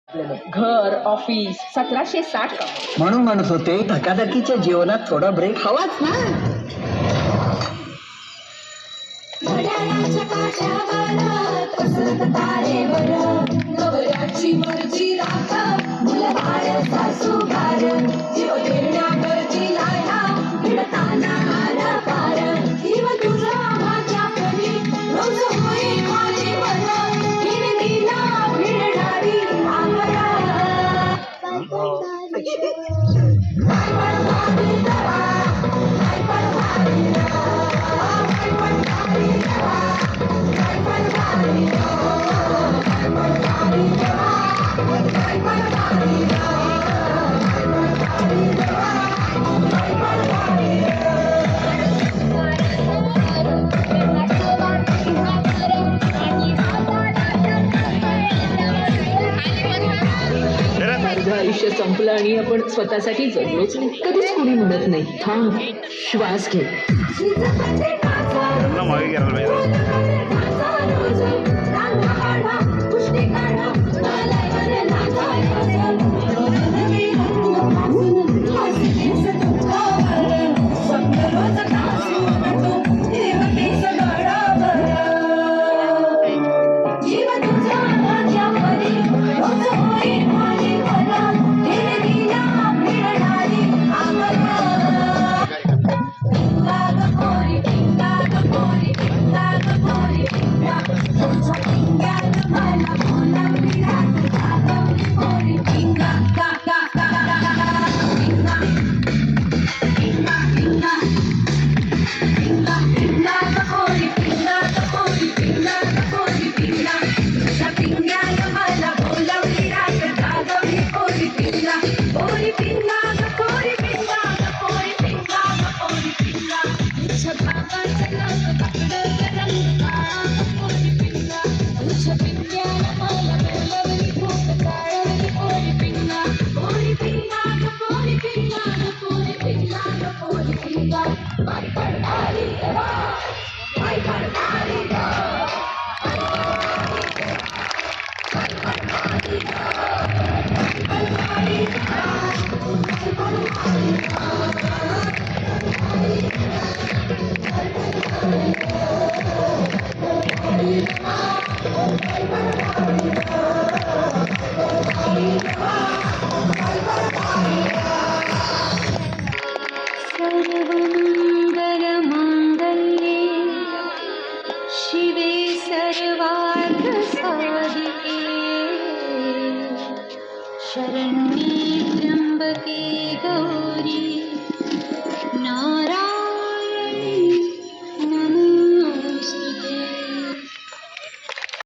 घर ऑफिस 1760 काम. म्हणून म्हणत होते धकाधकीच्या जीवनात थोडा ब्रेक हवाच ना. घड्याळाच्या काट्यावर कसरत तारेवर नवऱ्याची मर्जी राखत मुलबाळ सासूबार जीव देण्याकरची लाया भिडताना आला पार जीव तुझा माझ्या परी रोज होई माझी मन हिने दिला भिडणारी आमरा माझं आयुष्य संपलं आणि आपण स्वतःसाठी जगलोच नाही. कधीच कोणी म्हणत नाही थांब श्वास घे. मागे गेला शिवे सर्वार्थ साधिके शरण्ये